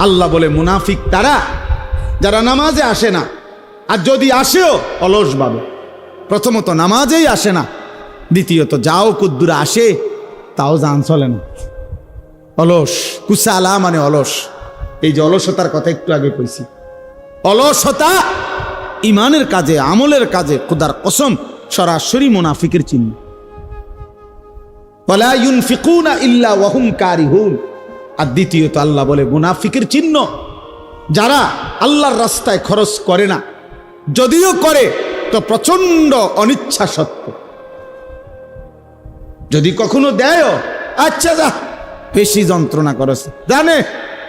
আল্লাহ বলে মুনাফিক তারা যারা নামাজে আসে না, আর যদি আসেও অলস ভাবে। প্রথমত নামাজেই আসে না, দ্বিতীয়ত যাও কুদ্দুরা আসে তাও জান চলে না, অলস। কুসালা মানে অলস। এই যে অলসতার কথা একটু আগে কইছি, অলসতা ইমানের কাজে আমলের কাজে খুদার কসম সরাসরি মুনাফিকের চিহ্ন। ওয়ালা ইউনফিকুনা ইল্লা ওয়া হুম কারিহুন। আর দ্বিতীয়ত আল্লাহ বলে মুনাফিকের চিহ্ন যারা আল্লাহর রাস্তায় খরচ করে না, যদিও করে তো প্রচন্ড অনিচ্ছা সত্ত্বে। যদি কখনো দেয়, আচ্ছা যা বেশি যন্ত্রণা করস, জানে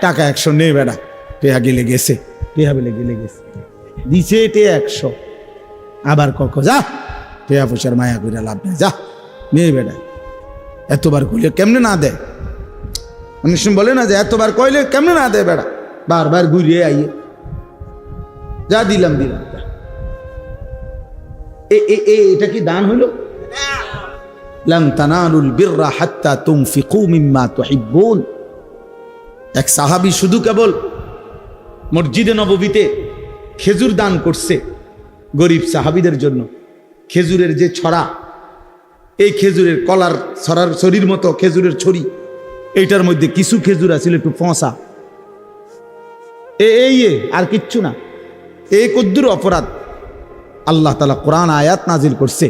টাকা 100 নেই বেড়া, টেহা গেলে গেছে, টেহা বেলে গেলে গেছে, দিছে টে 100, আবার কখন যা টেহা পয়সার মায়া করে লাভ নেই, যা নেই বেড়া। এতবার কইলে কেমনে না দেয়? অনেক সময় বলে না যে এতবার কইলে কেমনে না দেয় বেড়া, বারবার ঘুরিয়ে আইয়ে যা দিলাম দিলাম। এটা কি দান হইল? লান তানালুল বিররা হাত্তা তুনফিকু মিম্মা তুহিব্বুন। এক সাহাবী শুধু কেবল মসজিদে নববীতে খেজুর দান করছে গরিব সাহাবীদের জন্য। খেজুরের যে ছড়া, এই খেজুরের কলার ছড়ার ছড়ির মতো খেজুরের ছড়ি, এইটার মধ্যে কিছু খেজুর আছিল একটু ফসা, এই আর কিচ্ছু না। এই কদ্দুর অপরাধ আল্লাহ তাআলা কোরআন আয়াত নাজিল করছে,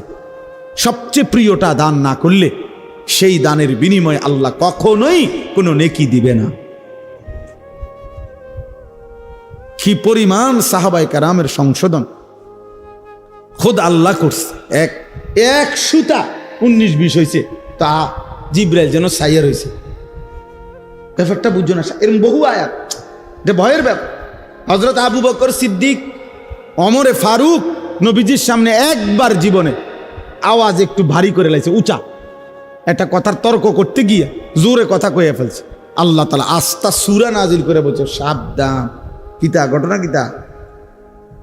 সবচেয়ে প্রিয়টা দান না করলে সেই দানের বিনিময়ে আল্লাহ কখনোই কোনো নেকি দিবে না। কি পরিমাণ সাহাবায়ে কেরামের সংশোধন খোদ আল্লাহ করছে। এক সুতা 19-20 হয়েছে, তা জিব্রাইল যেন সাইয়ার হয়েছে। ব্যাপারটা বুঝছো না? এরকম বহু আয়াত, এটা ভয়ের ব্যাপার। হযরত আবু বকর সিদ্দিক, ওমরে ফারুক নবীজির সামনে একবার জীবনে আওয়াজ একটু ভারী করে লাইছে, উঁচা একটা কথার তর্ক করতে গিয়ে জোরে কথা কয়ে ফেলছে। আল্লাহ তাআলা আস্তা সূরা নাজিল করে বলছে, সাবধান। কিতা ঘটনা কিতা?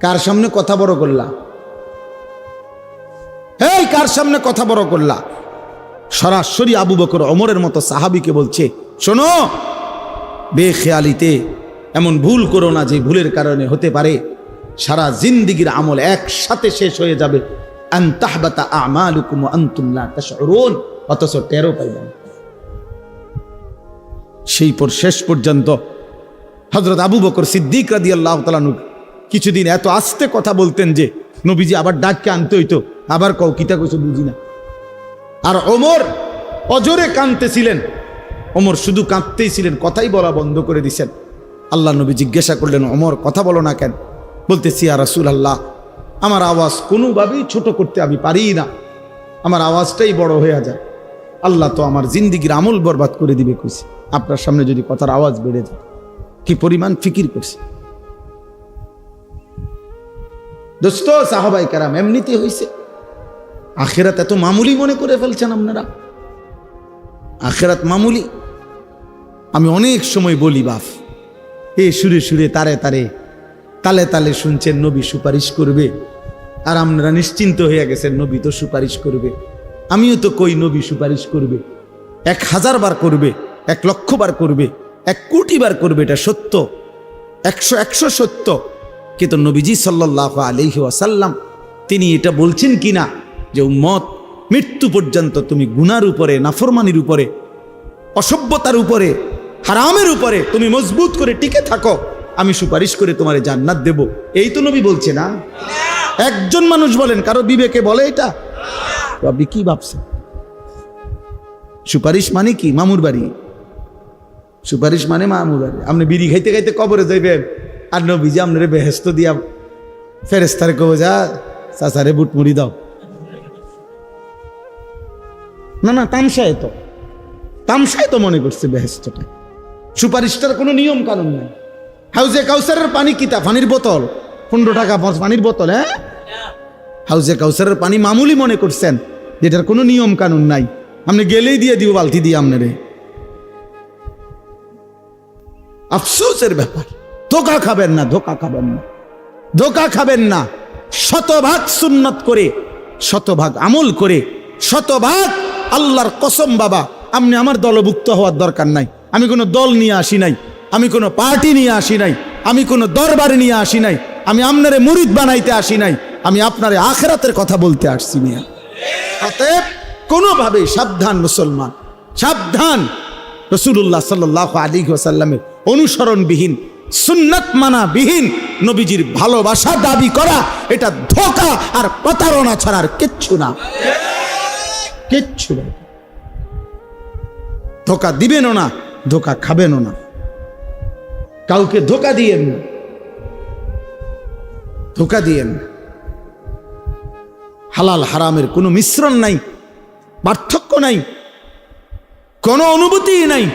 কার সামনে কথা বড় করলা? এই কার সামনে কথা বড় করলা? সরাসরি আবু বকর ওমরের মতো সাহাবীকে বলছে, শোনো, বেখেয়ালিতে এমন ভুল করো না যে ভুলের কারণে হতে পারে সারা জিন্দেগীর আমল একসাথে শেষ হয়ে যাবে। আন তাহবাতা আমালুকুম ওয়া আনতুম লা তাশউরুন, অথচ টেরও পাইবেন। সেই পর শেষ পর্যন্ত হযরত আবু বকর সিদ্দিক রাদিয়াল্লাহু তাআলা কিছুদিন এত আস্তে কথা বলতেন যে নবীজি আবার ডাককে আনতে হইতো, আবার কও কিতা কইছো বুঝি না। আর ওমর অজরে কাঁদতেছিলেন, ওমর শুধু কাঁদতেই ছিলেন, কথাই বলা বন্ধ করে দিছেন। আল্লাহ নবী জিজ্ঞাসা করলেন, ওমর কথা বলো না কেন? বলতেছি, ইয়া রাসূলুল্লাহ, আমার আওয়াজ কোনোভাবেই ছোট করতে আমি পারি না, আমার আওয়াজটাই বড় হয়ে যায়। আল্লাহ তো আমার জিন্দেগীর আমল বরবাদ করে দিবে কইছে, আপনার সামনে যদি কথার আওয়াজ বেড়ে যায়। কি পরিমাণ ফিকির করছে দোস্ত। সাহাবায়ে কেরাম এমনিতে হইছে। আখিরাত এত মামুলি মনে করে ফেলছেন আপনারা? আখিরাত মামুলি? আমি অনেক সময় বলি, বাপ এ সুরে সুরে তারে তারে তালে তালে শুনছেন নবী সুপারিশ করবে, আর আপনারা নিশ্চিন্ত হয়ে গেছেন নবী তো সুপারিশ করবে। আমিও তো কই নবী সুপারিশ করবে, 1000 বার করবে, 1 লক্ষ বার করবে, 1 কোটি বার করবে, এটা সত্য, 100 সত্য। কিন্তু নবীজি সাল্লাল্লাহু আলাইহি ওয়াসাল্লাম তিনি এটা বলছেন কিনা যে উম্মত মৃত্যু পর্যন্ত তুমি গুনার উপরে, নাফরমানির উপরে, অসভ্যতার উপরে, হারামের উপরে তুমি মজবুত করে টিকে থাকো, আমি সুপারিশ করে তোমারে জান্নাত দেব। এই তো নবী বলছে না? একজন মানুষ বলেন, কারো বিবেকে বলে এটা? আপনি কি ভাবছেন? সুপারিশ মানে কি? মামুর বাড়ি। সুপারিশ মানে মামুর বাড়ি। আপনি বিড়ি খাইতে খাইতে কবরে যাইবেন, আর নবীজি আপনারে বেহেশত দিয়া ফেরেশতারে কবে, যা চাচারে বুট মুড়ি দাও। না না, তামসায় তো মনে করছে বেহেশতটা। সুপারিশটার কোনো নিয়ম কানুন নাই। হাউজে কাউসারের পানি কিতা? পানির বোতল, 15 টাকা পানির বোতল। হ্যাঁ, হাউজে কাউসারের পানি মামুলি মনে করছেন, যেটার কোনো নিয়ম কানুন নাই। আপনি গেলেই দিয়ে দিব বালতি দিয়ে আপনারে। আফসোসের ব্যাপার। ধোকা খাবেন না, ধোকা খাবেন না, ধোকা খাবেন না। শতভাগ সুন্নত করে, শতভাগ আমল করে, শতভাগ আল্লাহর কসম বাবা, আপনি আমার দলভুক্ত হওয়ার দরকার নাই। আমি কোনো দল নিয়ে আসি নাই, আমি কোনো পার্টি নিয়ে আসি নাই, আমি কোনো দরবারে নিয়ে আসি নাই, আমি আপনারে মুরিদ বানাইতে আসি নাই, আমি আপনারে আখিরাতের কথা বলতে আসছি মিয়া। অতএব কোনোভাবে সাবধান মুসলমান, সাবধান। রাসূলুল্লাহ সাল্লাল্লাহু আলাইহি ওয়াসাল্লামের অনুসরণবিহীন, সুন্নাত মানাবিহীন নবীজির ভালোবাসা দাবি করা এটা ধোঁকা আর প্রতারণা ছাড়া আর কিচ্ছু না, কিচ্ছু না। ধোঁকা দিবেনও না, ধোঁকা খাবেনও না, কাউকে ধোঁকা দিয়েন না, ধোঁকা দিয়েন না। হালাল হারামের কোনো মিশ্রণ নাই, পার্থক্য নাই, কোনো অনুভূতি নাই।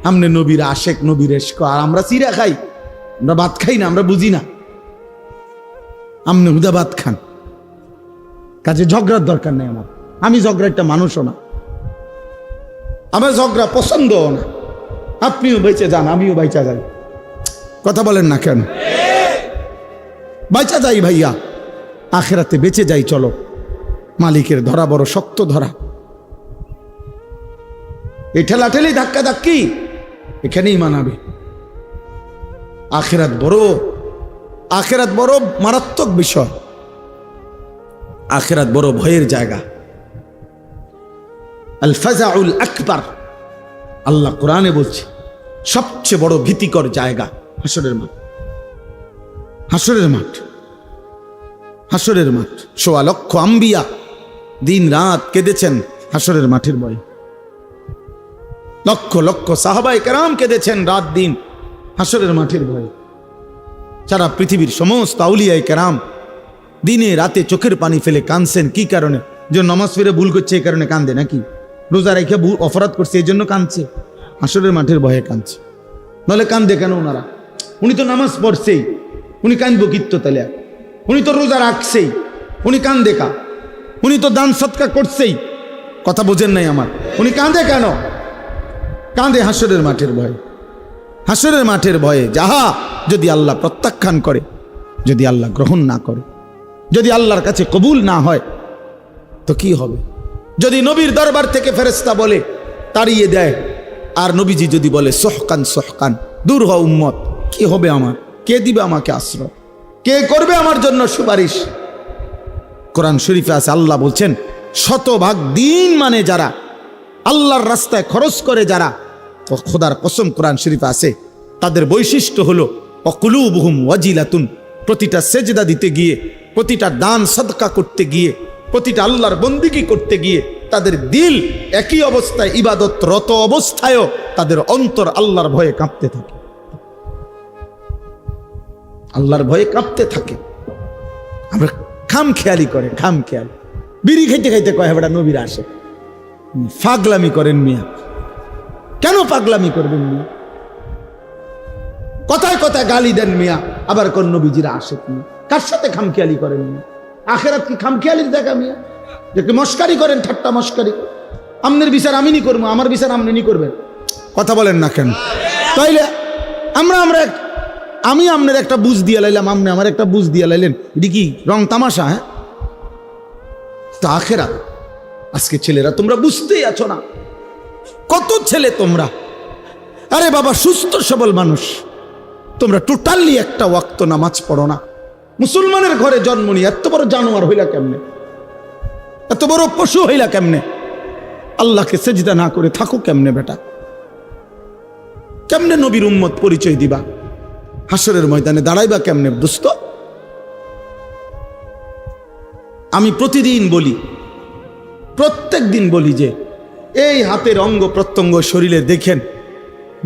আমনে নবীর আশেক, নবীর এশক, আর আমরা চিরা খাই, আমরা ভাত খাই না, আমরা বুঝি না। আমনে হুদা ভাত খান, কাজে ঝগড়ার দরকার নেই আমার। আমি ঝগড়া একটা মানুষও না, আমার ঝগড়া পছন্দও না। আপনিও বেঁচে যান, আমিও বাইচা যাই। কথা বলেন না কেন? বাইচা যাই ভাইয়া, আখেরাতে বেঁচে যাই। চলো, মালিকের ধরা বড় শক্ত ধরা। এই ঠেলাঠেলি ধাক্কা ধাক্কি এখানেই মানাবে। আখেরাত বড় মারাত্মক বিষয়, আখেরাত বড় ভয়ের জায়গা। আল ফাজাউল আকবার, আল্লাহ কোরআনে বলছে সবচেয়ে বড় ভীতিকর জায়গা হাসরের মাঠ। হাসরের মাঠ, হাসরের মাঠ। ১৬ লক্ষ আম্বিয়া দিন রাত কেঁদেছেন হাসরের মাঠের ভয়ে। লক্ষ লক্ষ সাহাবায়ে কেরাম কেঁদেছেন রাত দিন হাসরের মাঠের ভয়ে। সারা পৃথিবীর সমস্ত আউলিয়ায়ে কেরাম দিনে রাতে চোখের পানি ফেলে কাঁদছেন। কি কারণে? যে নামাজ ফিরে ভুল করছে এই কারণে কান্দে নাকি? রোজা রেখে অপরাধ করছে এই জন্য কাঁদছে? হাসরের মাঠের ভয়ে কাঁদছে। নাহলে কান্দে কেন ওনারা? উনি তো নামাজ পড়ছেই, উনি কান্দবো কিত্ত তাহলে? উনি তো রোজা রাখছেই, উনি কান্দে কা? উনি তো দান সৎকা করছেই। কথা বোঝেন নাই আমার? উনি কান্দে কেন? কাঁদে হাসরের মাঠের ভয়ে। হাসরের মাঠের ভয়ে যাহা যদি আল্লাহ প্রত্যাখ্যান করে, যদি আল্লাহ গ্রহণ না করে, যদি আল্লাহর কাছে কবুল না হয় তো কি হবে? যদি নবীর দরবার থেকে ফেরেশতা বলে তাড়িয়ে দেয়, আর নবীজি যদি বলে সহকান সহকান, দূর হ উম্মত, কি হবে আমার? কে দিবে আমাকে আশ্রয়? কে করবে আমার জন্য সুপারিশ? কোরআন শরীফে আছে, আল্লাহ বলছেন শতভাগ দিন মানে যারা আল্লাহর রাস্তায় খরচ করে, যারা, ও খোদার কসম কোরআন শরীফে আছে তাদের বৈশিষ্ট্য হলো অকুলুবুহুম ওয়াজিলাতুন। প্রতিটা সেজদা দিতে গিয়ে, প্রতিটা দান সদকা করতে গিয়ে, প্রতিটা আল্লাহর বন্দিগি করতে গিয়ে তাদের দিল একই অবস্থায়, ইবাদতরত অবস্থায়ও তাদের অন্তর আল্লাহর ভয়ে কাঁপতে থাকে, আল্লাহর ভয়ে কাঁপতে থাকে। আমরা খাম খেয়ালি করে, খাম খেয়াল বিড়ি খাইতে খাইতে কয় বেটা নবীর আসে। পাগলামি করেন মিয়া, কেন পাগলামি করবেন মিয়া? কথায় কথায় গালি দেন মিয়া, আবার কোন নবীজিরা আসে মিয়া। কার সাথে খামখেয়ালি করেন মিয়া? আখেরাত কি খামখেয়ালির দেখা মিয়া? যে মস্কারি করেন, ঠাট্টা মস্কারি। আমনের বিচার আমি নি করবো, আমার বিচার আপনি নি করবেন। কথা বলেন না কেন? তাইলে আমরা আমি আপনার একটা বুঝ দিয়ে লাইলাম, আপনি আমার একটা বুঝ দিয়ে লাইলেন, এটি কি রং তামাশা? হ্যাঁ, তা আখেরাত। আজকে ছেলেরা তোমরা বুঝতেই আছো না। কত ছেলে তোমরা, আরে বাবা সুস্থ সবল মানুষ, তোমরা টোটালি একটা ওয়াক্ত নামাজ পড়ো না। মুসলমানের ঘরে জন্ম নিয়ে এত বড় জানোয়ার হইলা কেমনে? এত বড় পশু হইলা কেমনে? আল্লাহকে সেজদা না করে থাকো কেমনে বেটা? কেমনে নবীর উম্মত পরিচয় দিবা? হাসরের ময়দানে দাঁড়াইবা কেমনে দোস্ত? আমি প্রতিদিন বলি, প্রত্যেক দিন বলি যে এই হাতের অঙ্গ প্রত্যঙ্গ শরীরে দেখেন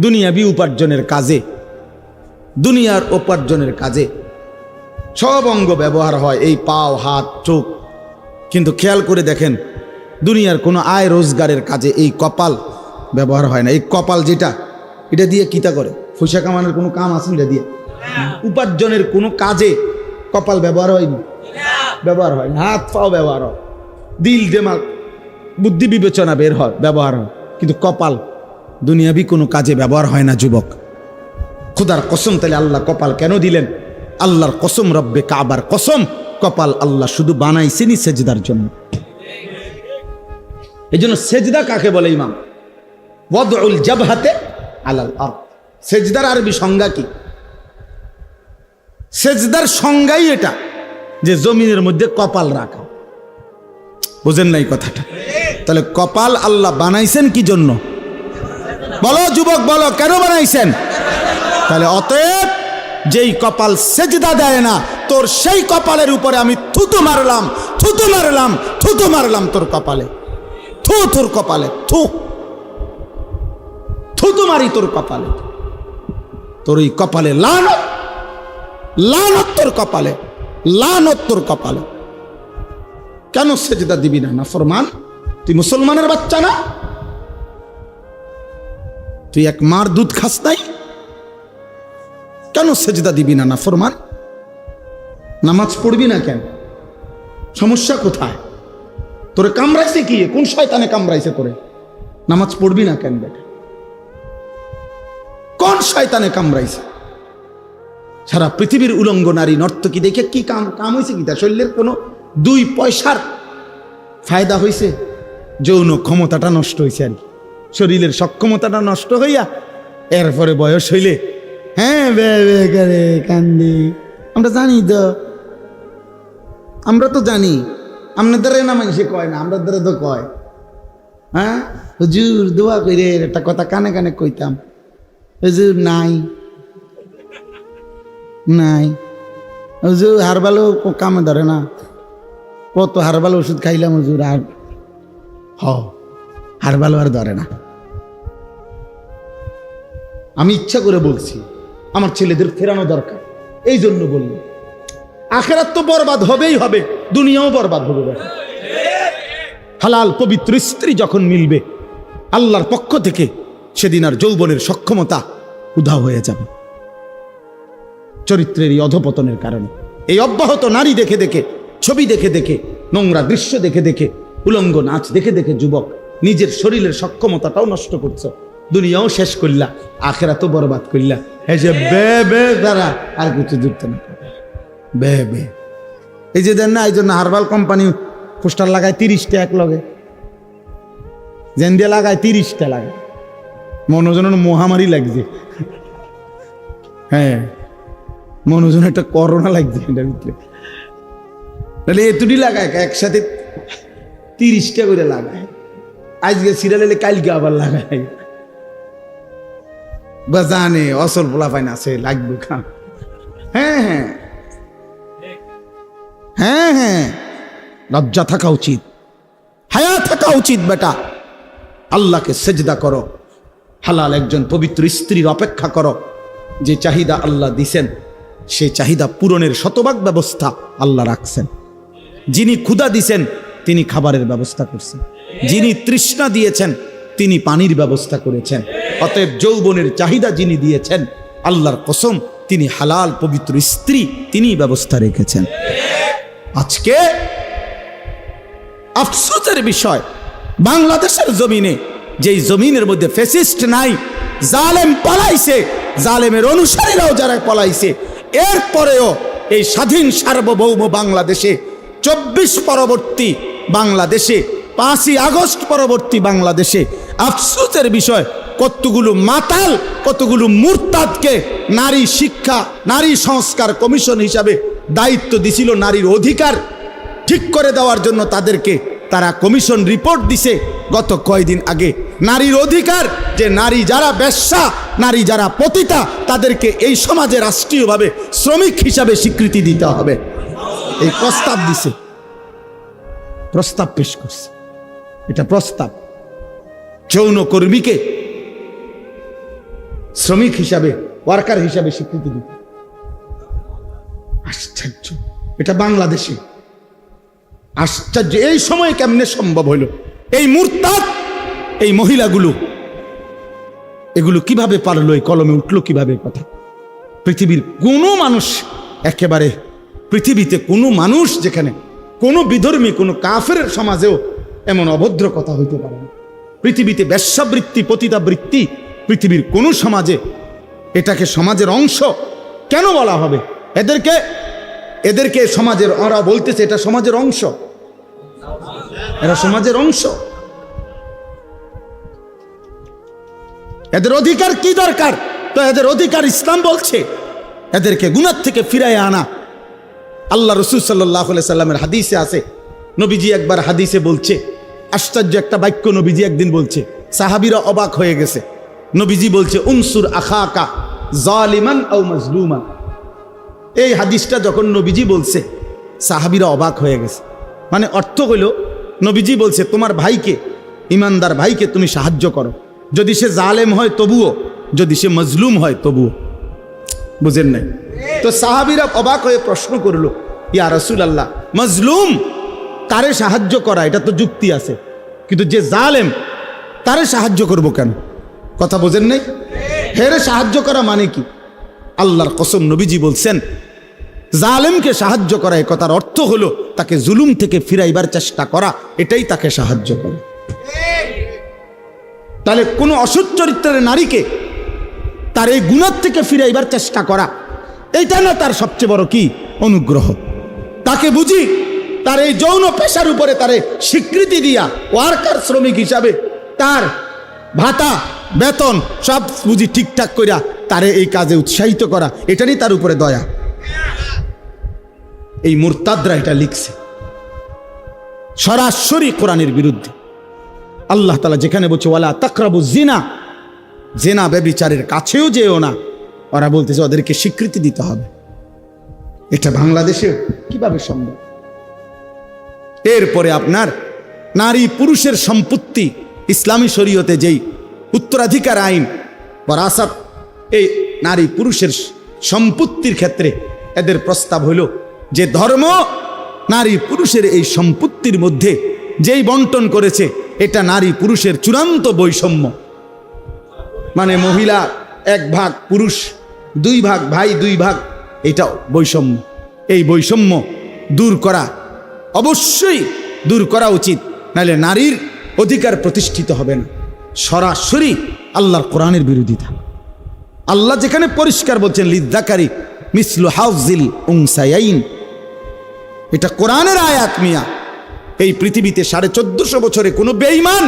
দুনিয়াবি উপার্জনের কাজে, দুনিয়ার উপার্জনের কাজে সব অঙ্গ ব্যবহার হয়, এই পাও, হাত, চোখ। কিন্তু খেয়াল করে দেখেন দুনিয়ার কোনো আয় রোজগারের কাজে এই কপাল ব্যবহার হয় না। এই কপাল যেটা, এটা দিয়ে কিতা করে? পয়সা কামানোর কোনো কাম আছে এটা দিয়ে? উপার্জনের কোনো কাজে কপাল ব্যবহার হয়নি, ব্যবহার হয়। হাত পাও ব্যবহার হয়, দিল দিমাগ বুদ্ধি বিবেচনা বের হয়, ব্যবহার হয়। কিন্তু কপাল দুনিয়াবি কোনো কাজে ব্যবহার হয় না যুবক। খোদার কসম, তাহলে আল্লাহ কপাল কেন দিলেন? আল্লাহর কসম, রব্বে কাবার কসম, কপাল আল্লাহ শুধু বানাইছেনই সেজদার জন্য। এই জন্য সেজদা কাকে বলে ইমাম? ওয়াদউল জাবহাতে আলাল আরদ, সেজদার আরবি সংজ্ঞা কি? সেজদার সংজ্ঞাই এটা যে জমিনের মধ্যে কপাল রাখা। বুঝেন নাই কথাটা? তাহলে কপাল আল্লাহ বানাইছেন কি জন্য? বলো যুবক, বলো কেন বানাইছেন? তাহলে অতএব যেই কপাল সেজদা দেয় না, তোর সেই কপালের উপরে আমি থুতু মারলাম, থুতু মারলাম, থুতু মারলাম তোর কপালে, থু তোর কপালে, থু থুতু মারি তোর কপালে, তোর এই কপালে লানত, লানত তোর কপালে, লানত তোর কপালে। কেন সেজদা দিবি না? নাফরমান, তুই মুসলমানের বাচ্চা না? তুই এক মার দুধ খাস নাই? কেন সেজদা দিবি না নাফরমান? নামাজ পড়বি না কেন? সমস্যা কোথায়? তোরে কামড়াইছে কি? কোন শয়তানে কামড়াইছে তোরে? নামাজ পড়বি না কেন বেটা? কোন শয়তানে কামড়াইছে? সারা পৃথিবীর উলঙ্গ নারী নর্তকী দেখে কি কাম হয়েছে? কি তার শরীরের কোনো 2 পয়সার ফায়দা হয়েছে? যৌন ক্ষমতাটা নষ্ট হয়েছে আর কি, শরীরের সক্ষমতাটা নষ্ট হইয়া এরপরে বয়স হইলে হ্যাঁ বে বে করে কান্দি। আমরা জানি তো, আমরা তো জানি। আপনাদের না মানুষে কয় না, আমরা দ্বারা তো কয়। হ্যাঁ হুজুর দোয়া করে একটা কথা কানে কানে কইতাম, হুজুর নাই নাই, হুজুর হারবালো কামে ধরে না, কত হারবাল ওষুধ খাইলাম হুজুর, আর হারবালো আর ধরে না। আমি ইচ্ছা করে বলছি আমার ছেলেদের ফেরানো দরকার, এই জন্য বলল। আখেরাত তো বরবাদ হবেই হবে, দুনিয়াও বরবাদ হবে। হালাল পবিত্র স্ত্রী যখন মিলবে আল্লাহর পক্ষ থেকে, সেদিন আর যৌবনের সক্ষমতা উধাও হয়ে যাবে চরিত্রের এই অধপতনের কারণে। এই অব্যাহত নারী দেখে দেখে, ছবি দেখে দেখে, নোংরা দৃশ্য দেখে দেখে, উলঙ্গ নাচ দেখে দেখে যুবক নিজের শরীরের সক্ষমতাটাও নষ্ট করছো, দুনিয়াও শেষ করলা, আখেরাতও বরবাদ করলা। এই যে বে বে দ্বারা আর কিছু যুক্ত না, বে বে। এই যে দেন না, এই জন্য হার্বাল কোম্পানি পোস্টার লাগায় 30টা এক লগে, জেন দিয়ে লাগায় 30টা লাগায়, মনোজন মহামারী লাগছে। হ্যাঁ মনোজন একটা করোনা লাগছে এটার ভিতরে। তাহলে এতুটি লাগায় একসাথে 30টা করে লাগায়, আজকে সিরিয়াল এলে কালকে আবার লাগায়। বা জানে অসল পোলা পাইন আছে লাগবে খা। হ্যাঁ হ্যাঁ হ্যাঁ হ্যাঁ, লজ্জা থাকা উচিত, হায়া থাকা উচিত বেটা। আল্লাহকে সেজদা করো, হালাল একজন পবিত্র স্ত্রীর অপেক্ষা করো। যে চাহিদা আল্লাহ দিছেন সেই চাহিদা পূরণের শতভাগ ব্যবস্থা আল্লাহ রাখছেন। যিনি ক্ষুধা দিছেন তিনি খাবারের ব্যবস্থা করছেন, যিনি তৃষ্ণা দিয়েছেন তিনি পানির ব্যবস্থা করেছেন। অতএব যৌবনের চাহিদা যিনি দিয়েছেন আল্লাহর কসম তিনি হালাল পবিত্র স্ত্রী তিনি ব্যবস্থা রেখেছেন। আজকে আফসোসের বিষয়, বাংলাদেশের জমিনে যেই জমিনের মধ্যে ফ্যাসিস্ট নাই, জালেম পালাইছে, জালেমের অনুসারীরাও যারা পালাইছে, এরপরেও এই স্বাধীন সার্বভৌম বাংলাদেশে 24 পরবর্তী বাংলাদেশে, 5ই আগস্ট পরবর্তী বাংলাদেশে আফসোসের বিষয় কতগুলো মাতাল, কতগুলো মুরতাদকে নারী শিক্ষা, নারী সংস্কার কমিশন হিসাবে দায়িত্ব দিছিল নারীর অধিকার ঠিক করে দেওয়ার জন্য। তাদেরকে তারা কমিশন রিপোর্ট দিছে গত কয়েকদিন আগে, নারীর অধিকার, যে নারী যারা বেশ্যা, নারী যারা পতিতা, তাদেরকে এই সমাজে রাষ্ট্রীয়ভাবে শ্রমিক হিসাবে স্বীকৃতি দিতে হবে। এই প্রস্তাব দিছে, প্রস্তাব পেশ করছে। এটা প্রস্তাব, যৌনকর্মীকে শ্রমিক হিসাবে, ওয়ার্কার হিসাবে স্বীকৃতি দিতে। আশ্চর্য, এটা বাংলাদেশে আশ্চর্য। এই সময় কেমনে সম্ভব হইল? এই মুরতাদ, এই মহিলাগুলো এগুলো কিভাবে পারলো, এই কলমে উঠলো কিভাবে কথা? পৃথিবীর কোনো মানুষ, একেবারে পৃথিবীতে কোনো মানুষ, যেখানে কোনো বিধর্মী, কোনো কাফের সমাজেও এমন অভদ্র কথা হইতে পারে না। পৃথিবীতে বেশ্যাবৃত্তি, পতিতাবৃত্তি পৃথিবীর কোনো সমাজে, এটাকে সমাজের অংশ কেন বলা হবে? এদেরকে সমাজের, ওরা বলতেছে এটা সমাজের অংশ, এরা সমাজের অংশ। এদের অধিকার কি দরকার? তো এদের অধিকার ইসলাম বলছে এদেরকে গুনাহ থেকে ফিরায় আনা। আল্লাহ রসুল সাল্লাল্লাহু আলাইহি সাল্লামের হাদিসে আছে, নবীজি একবার হাদিসে বলছে, আশ্চর্য একটা বাক্য নবীজি একদিন বলছে, সাহাবীরা অবাক হয়ে গেছে। নবীজি বলছে, উনসুর আখাকা জালিমান আও মাজলুমান। এই হাদিসটা যখন নবীজি বলছে সাহাবীরা অবাক হয়ে গেছে। মানে অর্থ হইল, নবীজি বলছে তোমার ভাইকে, ইমানদার ভাইকে তুমি সাহায্য করো, যদি সে জালেম হয় তবুও, যদি সে মজলুম হয় তবুও। বুঝেন নাই? তো সাহাবীরা অবাক হয়ে প্রশ্ন করলো, ইয়া রাসূলুল্লাহ, মজলুম তারে সাহায্য করা এটা তো যুক্তি আছে, কিন্তু যে জালেম তারে সাহায্য করব কেন? কথা বোঝেন নাই? হেরে সাহায্য করা মানে কি? আল্লাহর কসম, নবীজি বলছেন জালেমকে সাহায্য করা, এ কথার অর্থ হলো তাকে জুলুম থেকে ফিরাইবার চেষ্টা করা, এটাই তাকে সাহায্য করে। তাহলে কোনো অসৎ চরিত্রের নারীকে তার এই গুনাহ থেকে ফিরাইবার চেষ্টা করা, এইটা না তার সবচেয়ে বড় কি অনুগ্রহ? তাকে বুঝি তার এই যৌন পেশার উপরে তারে স্বীকৃতি দিয়া ওয়ার্কার, শ্রমিক হিসাবে তার ভাতা বেতন সব বুঝি ঠিকঠাক কইরা তারে এই কাজে উৎসাহিত করা, এটারই তার উপরে দয়া। এই মুরতাদরা এটা লিখছে সরাসরি কোরআনের বিরুদ্ধে। আল্লাহ তাআলা যেখানে বলছে ওয়ালা তাকরাবু জিনা, জেনা ব্যভিচারের কাছেও যেও না, ওরা বলতেছে ওদেরকে স্বীকৃতি দিতে হবে। এটা বাংলাদেশে কিভাবে সম্ভব? এরপরে আপনার নারী পুরুষের সম্পত্তি, ইসলামী শরীয়তে যেই উত্তরাধিকার আইন ওয়ারাসাত, এই নারী পুরুষের সম্পত্তির ক্ষেত্রে এদের প্রস্তাব হলো যে ধর্ম নারী পুরুষের এই সম্পত্তির মধ্যে যেই বন্টন করেছে, এটা নারী পুরুষের চূড়ান্ত বৈষম্য। মানে মহিলা 1 ভাগ, পুরুষ 2 ভাগ, ভাই 2 ভাগ, এটা বৈষম্য। এই বৈষম্য দূর করা, অবশ্যই দূর করা উচিত, নাহলে নারীর অধিকার প্রতিষ্ঠিত হবে না। সরাসরি আল্লাহর কোরআনের বিরোধিতা। আল্লাহ যেখানে পরিষ্কার বলছেন লিযযাকারি মিসলু হাযিল উনসায়াইন, এটা কোরআনের আয়াত মিয়া। এই পৃথিবীতে 1450 বছরে কোনো বেঈমান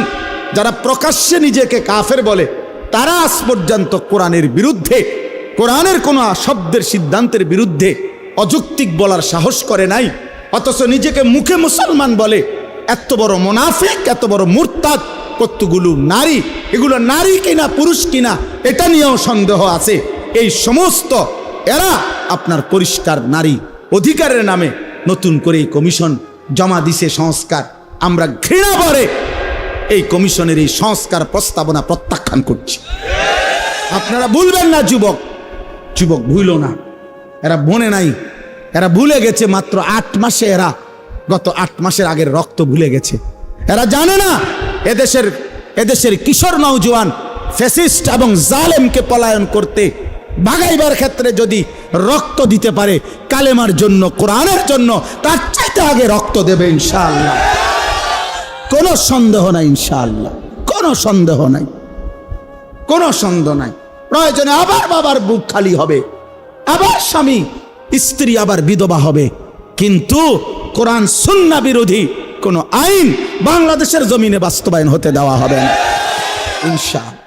যারা প্রকাশ্যে নিজেকে কাফের বলে, তারা আজ পর্যন্ত কোরআনের বিরুদ্ধে, কোরআনের কোনো শব্দের সিদ্ধান্তের বিরুদ্ধে অযৌক্তিক বলার সাহস করে নাই। অথচ নিজেকে মুখে মুসলমান বলে। এত বড় মুনাফিক, এত বড় মুরতাদ কতগুলো নারী, এগুলো নারী কিনা পুরুষ কিনা এটা নিয়েও সন্দেহ আছে। এই সমস্ত এরা আপনার পরিষ্কার নারী অধিকারের নামে নতুন করে এই কমিশন জমা দিছে সংস্কার। আমরা ঘৃণা ভরে এই কমিশনের এই সংস্কার প্রস্তাবনা প্রত্যাখ্যান করছি। আপনারা ভুলবেন না, যুবক যুবক ভুল না, এরা বনে নাই, এরা ভুলে গেছে মাত্র 8 মাসে, এরা গত 8 মাসের আগের রক্ত ভুলে গেছে। এরা জানে না এদেশের কিশোর নওজোয়ান ফ্যাসিস্ট এবং জালেমকে পলায়ন করতে ভাগাইবার ক্ষেত্রে যদি রক্ত দিতে পারে কালেমার জন্য, কোরআনের জন্য, তার চাইতে আগে রক্ত দেবে ইনশাআল্লাহ। কোনো সন্দেহ নাই ইনশাআল্লাহ, কোনো সন্দেহ নাই, কোনো সন্দেহ নাই। প্রয়োজনে আবার বাবার বুক খালি হবে, আবার স্বামী স্ত্রী আবার বিধবা হবে, কিন্তু কোরআন সুন্নাহ বিরোধী কোন আইন বাংলাদেশের জমিনে বাস্তবায়ন হতে দেওয়া হবে না ইনশাআল্লাহ।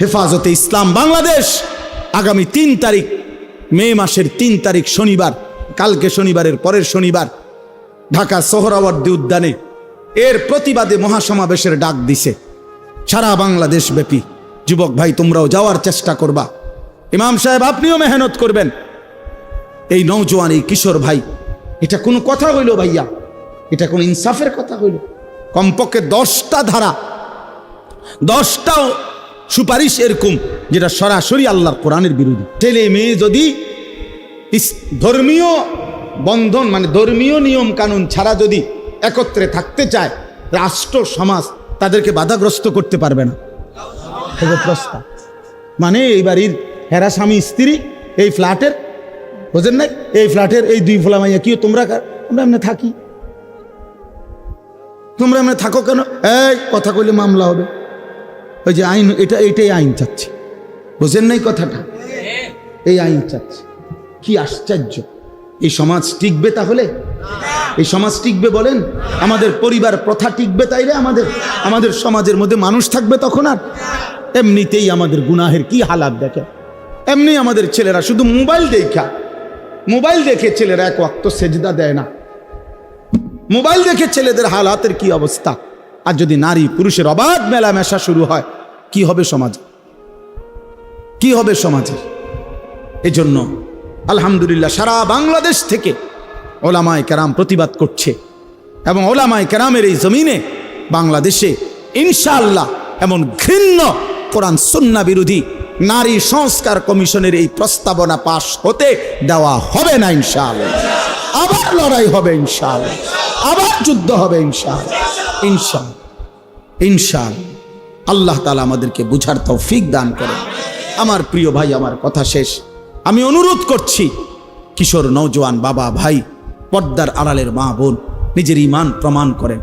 হেফাজতে ইসলাম বাংলাদেশ আগামী 3 তারিখ, মে মাসের 3 তারিখ শনিবার, কালকে শনিবারের পরের শনিবার ঢাকা সোহরাওয়ার্দী উদ্যানে এর প্রতিবাদে মহাসমাবেশের ডাক দিছে সারা বাংলাদেশ ব্যাপী। যুবক ভাই তোমরাও যাওয়ার চেষ্টা করবা, ইমাম সাহেব আপনিও মেহনত করবেন। এই নওজোয়ান, এই কিশোর ভাই, এটা কোনো কথা হইল ভাইয়া? এটা কোন ইনসাফের কথা হইল? কমপক্ষে 10টা ধারা, 10টা সুপারিশ এরকম যেটা সরাসরি আল্লাহর কোরআনের বিরোধী। ছেলে মেয়ে যদি ধর্মীয় বন্ধন মানে ধর্মীয় নিয়ম কানুন ছাড়া যদি একত্রে থাকতে চায়, রাষ্ট্র সমাজ তাদেরকে বাধাগ্রস্ত করতে পারবে না। প্রস্তাব মানে এই বাড়ির হেরা স্বামী স্ত্রী এই ফ্ল্যাটের, বুঝেন নাই, এই ফ্ল্যাটের এই 2 ফোলা মাইয়া, কি তোমরা আমরা এমনি থাকি, তোমরা এমনি থাকো কেন? এই কথা কইলে মামলা হবে। ওই যে আইন, এটাই আইন চাচ্ছে, বুঝেন নাই কথাটা? এই আইন চাচ্ছে। কি আশ্চর্য! এই সমাজ টিকবে তাহলে? এই সমাজ টিকবে বলেন? আমাদের পরিবার প্রথা টিকবে তাইলে? আমাদের সমাজের মধ্যে মানুষ থাকবে তখন? আর এমনিতেই আমাদের গুনাহের কি হালাত দেখে। এমনি আমাদের ছেলেরা শুধু মোবাইল দেখে ছেলেরা এক ওয়াক্ত সেজদা দেয় না। মোবাইল দেখে ছেলেদের হালাতের কি অবস্থা। আর যদি নারী পুরুষের অবাধ মেলামেশা শুরু হয়, কি হবে সমাজে, কি হবে সমাজে? এজন্য আলহামদুলিল্লাহ সারা বাংলাদেশ থেকে ওলামায়ে কেরাম প্রতিবাদ করছে, এবং ওলামায়ে কেরামের এই জমিনে বাংলাদেশে ইনশাআল্লাহ এমন ঘৃণ্য কোরআন সুন্নাহ বিরোধী নারী সংস্কার কমিশনের এই প্রস্তাবনা পাশ হতে দেওয়া হবে না ইনশাআল্লাহ। আবার লড়াই হবে ইনশাআল্লাহ, আবার যুদ্ধ হবে ইনশাআল্লাহ, ইনশাআল্লাহ, ইনশাআল্লাহ। আল্লাহ তাআলা আমাদেরকে বুঝার তৌফিক দান করেন। আমার প্রিয় ভাই, আমার কথা শেষ। আমি অনুরোধ করছি, কিশোর নওজোয়ান বাবা ভাই, পর্দার আড়ালের মা বোন, নিজের ঈমান প্রমাণ করেন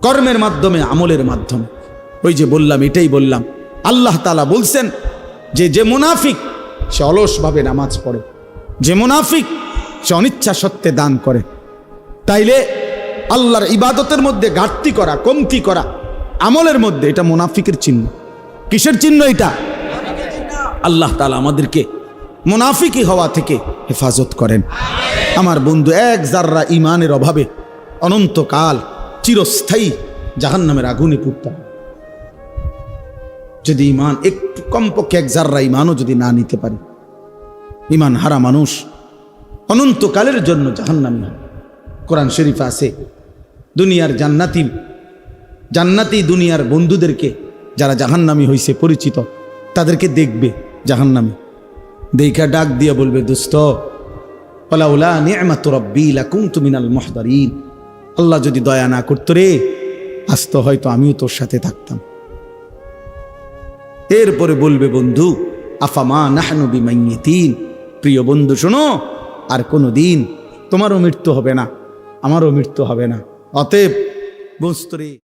কর্মের মাধ্যমে, আমলের মাধ্যমে। ওই যে বললাম, এটাই বললাম, আল্লাহ তাআলা বলছেন যে মুনাফিক সে অলসভাবে নামাজ পড়ে, যে মুনাফিক সে অনিচ্ছা সত্ত্বে দান করে। তাইলে আল্লাহর ইবাদতের মধ্যে ঘাটতি করা, কমতি করা, আমলের মধ্যে, এটা মুনাফিকের চিহ্ন। কিসের চিহ্ন এটা? আল্লাহ তাআলা আমাদেরকে মুনাফিকি হওয়া থেকে হেফাজত করেন। আমার বন্ধু, এক জাররা ইমানের অভাবে অনন্তকাল চিরস্থায়ী জাহান্নামের আগুনে পুড়তে হবে। যদি ইমান একটু কমপক্ষে এক জাররা ইমানও যদি না নিতে পারি, ইমান হারা মানুষ অনন্তকালের জন্য জাহান্নামী হয়। কোরআন শরীফে আছে, দুনিয়ার জান্নাতি দুনিয়ার বন্ধুদেরকে যারা জাহান্নামী হয়েছে পরিচিত, তাদেরকে দেখবে জাহান্নামী, দেখা ডাক দিয়ে বলবে, দোস্ত ওয়ালাউলা নি'মাতু রাব্বি লাকুনতু মিনাল মুহদারিন। আল্লাহ যদি দয়া না করতো রে, আজ তো হয়তো আমিও তোর সাথে থাকতাম। এরপরে বলবে, বন্ধু আফামা নাহনু বিমাইয়িতিন, প্রিয় বন্ধু শোনো, আর কোনো দিন তোমারও মৃত্যু হবে না, আমারও মৃত্যু হবে না। অতএব বুঝতো রে।